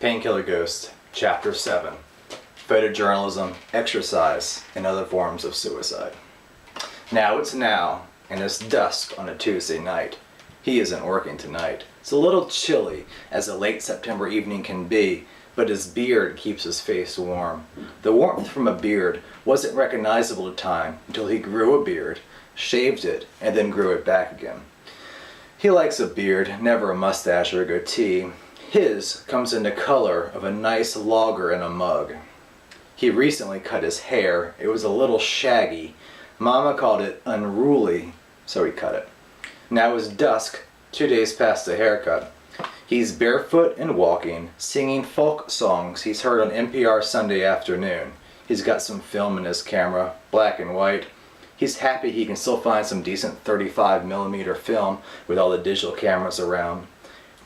Painkiller Ghosts, Chapter 7, Photojournalism, Exercise, and Other Forms of Suicide. Now it's now, and it's dusk on a Tuesday night. He isn't working tonight. It's a little chilly, as a late September evening can be, but his beard keeps his face warm. The warmth from a beard wasn't recognizable to Time until he grew a beard, shaved it, and then grew it back again. He likes a beard, never a mustache or a goatee. His comes in the color of a nice lager in a mug. He recently cut his hair. It was a little shaggy. Mama called it unruly, so he cut it. Now it's dusk, 2 days past the haircut. He's barefoot and walking, singing folk songs he's heard on NPR Sunday afternoon. He's got some film in his camera, black and white. He's happy he can still find some decent 35mm film with all the digital cameras around.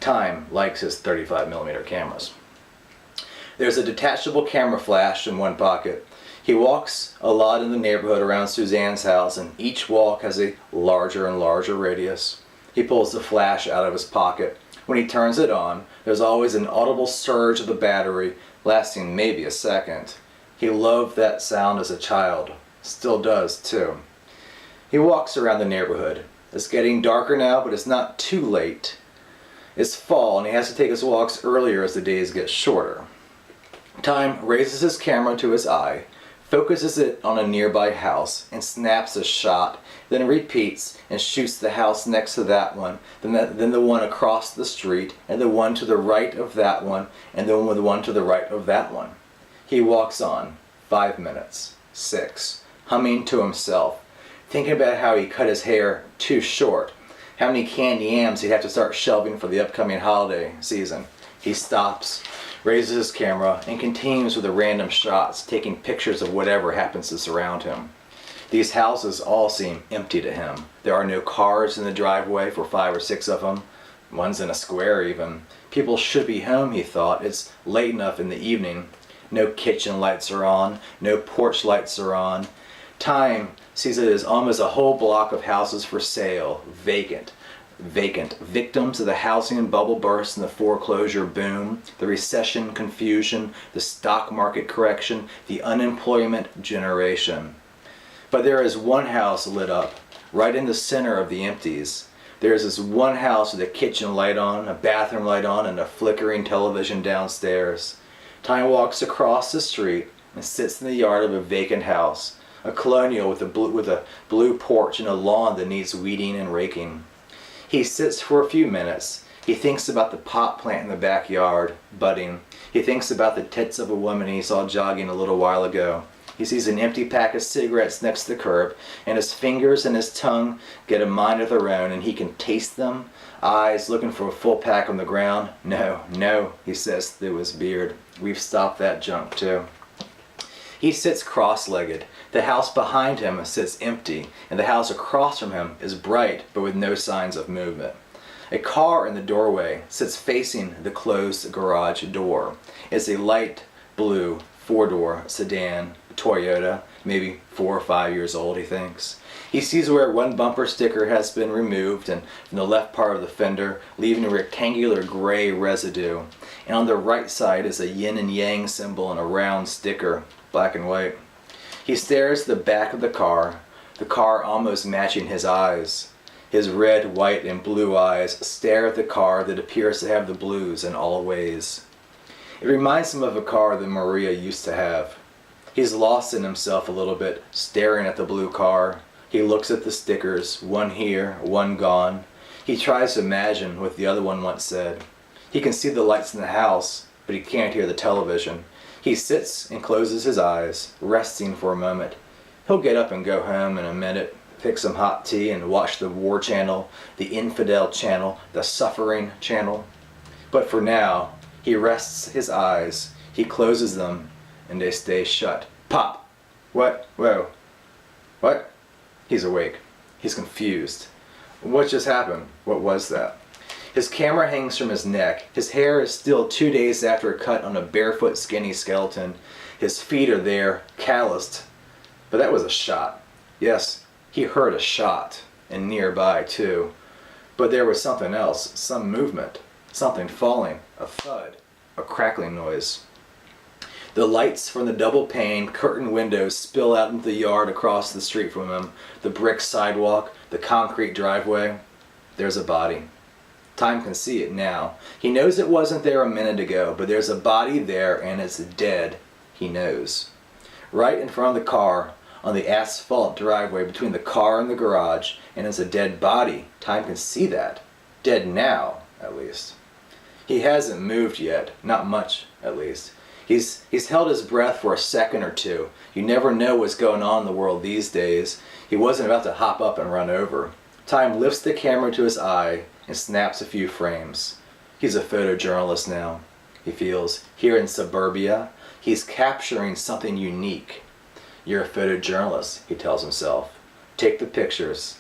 Time likes his 35mm cameras. There's a detachable camera flash in one pocket. He walks a lot in the neighborhood around Suzanne's house, and each walk has a larger and larger radius. He pulls the flash out of his pocket. When he turns it on, there's always an audible surge of the battery, lasting maybe a second. He loved that sound as a child. Still does, too. He walks around the neighborhood. It's getting darker now, but it's not too late. It's fall, and he has to take his walks earlier as the days get shorter. Time raises his camera to his eye, focuses it on a nearby house, and snaps a shot, then repeats and shoots the house next to that one, then the one across the street, and the one to the right of that one, and then the one to the right of that one. He walks on, 5 minutes, 6, humming to himself, thinking about how he cut his hair too short, how many candy yams he'd have to start shelving for the upcoming holiday season. He stops, raises his camera, and continues with the random shots, taking pictures of whatever happens to surround him. These houses all seem empty to him. There are no cars in the driveway for 5 or 6 of them. One's in a square even. People should be home, he thought. It's late enough in the evening. No kitchen lights are on. No porch lights are on. Time sees it as almost a whole block of houses for sale, vacant, victims of the housing bubble burst and the foreclosure boom, the recession confusion, the stock market correction, the unemployment generation. But there is one house lit up, right in the center of the empties. There is this one house with a kitchen light on, a bathroom light on, and a flickering television downstairs. Time walks across the street and sits in the yard of a vacant house, a colonial with a blue porch and a lawn that needs weeding and raking. He sits for a few minutes. He thinks about the pot plant in the backyard, budding. He thinks about the tits of a woman he saw jogging a little while ago. He sees an empty pack of cigarettes next to the curb, and his fingers and his tongue get a mind of their own, and he can taste them. Eyes looking for a full pack on the ground. No, he says through his beard. We've stopped that junk too. He sits cross-legged. The house behind him sits empty, and the house across from him is bright, but with no signs of movement. A car in the doorway sits facing the closed garage door. It's a light blue 4-door sedan, Toyota, maybe 4 or 5 years old, he thinks. He sees where one bumper sticker has been removed, and from the left part of the fender, leaving a rectangular gray residue. And on the right side is a yin and yang symbol and a round sticker, black and white. He stares at the back of the car almost matching his eyes. His red, white, and blue eyes stare at the car that appears to have the blues in all ways. It reminds him of a car that Maria used to have. He's lost in himself a little bit, staring at the blue car. He looks at the stickers, one here, one gone. He tries to imagine what the other one once said. He can see the lights in the house, but he can't hear the television. He sits and closes his eyes, resting for a moment. He'll get up and go home in a minute, pick some hot tea and watch the war channel, the infidel channel, the suffering channel. But for now, he rests his eyes, he closes them, and they stay shut. Pop! What? Whoa. What? He's awake. He's confused. What just happened? What was that? His camera hangs from his neck. His hair is still 2 days after a cut on a barefoot, skinny skeleton. His feet are there, calloused. But that was a shot. Yes, he heard a shot, and nearby too. But there was something else, some movement, something falling, a thud. a crackling noise. The lights from the double-pane curtain windows spill out into the yard across the street from him, the brick sidewalk, the concrete driveway. There's a body. Time can see it now. He knows it wasn't there a minute ago, but there's a body there and it's dead, he knows. Right in front of the car, on the asphalt driveway between the car and the garage, and it's a dead body. Time can see that. Dead now, at least. He hasn't moved yet, not much, at least. He's held his breath for a second or two. You never know what's going on in the world these days. He wasn't about to hop up and run over. Time lifts the camera to his eye and snaps a few frames. He's a photojournalist now, he feels. Here in suburbia, he's capturing something unique. You're a photojournalist, he tells himself. Take the pictures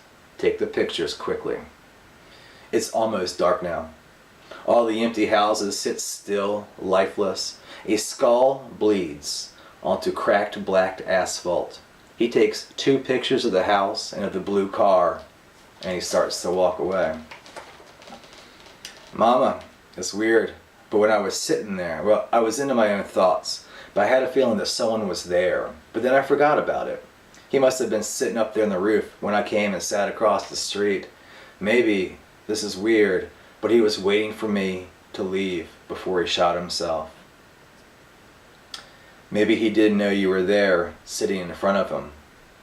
quickly. It's almost dark now. All the empty houses sit still, lifeless. A skull bleeds onto cracked black asphalt. He takes 2 pictures of the house and of the blue car, and he starts to walk away. Mama, it's weird, but when I was sitting there, well, I was into my own thoughts, but I had a feeling that someone was there, but then I forgot about it. He must have been sitting up there on the roof when I came and sat across the street. Maybe, this is weird, but he was waiting for me to leave before he shot himself. Maybe he didn't know you were there, sitting in front of him.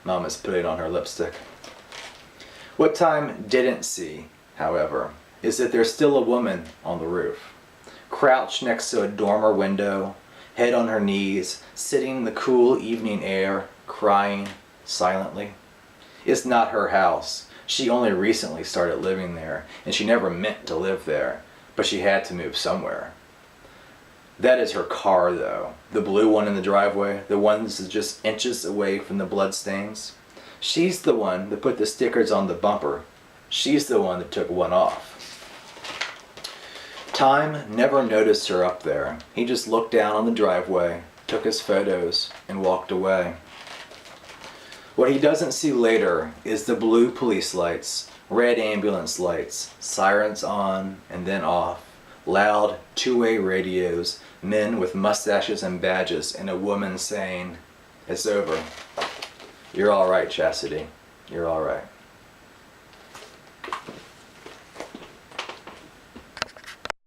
Mama's putting on her lipstick. What Time didn't see, however, is that there's still a woman on the roof, crouched next to a dormer window, head on her knees, sitting in the cool evening air, crying silently. It's not her house. She only recently started living there, and she never meant to live there, but she had to move somewhere. That is her car, though. The blue one in the driveway, the one that's just inches away from the bloodstains. She's the one that put the stickers on the bumper. She's the one that took one off. Time never noticed her up there. He just looked down on the driveway, took his photos, and walked away. What he doesn't see later is the blue police lights, red ambulance lights, sirens on and then off, loud two-way radios, men with mustaches and badges, and a woman saying, "It's over. You're all right, Chastity. You're all right."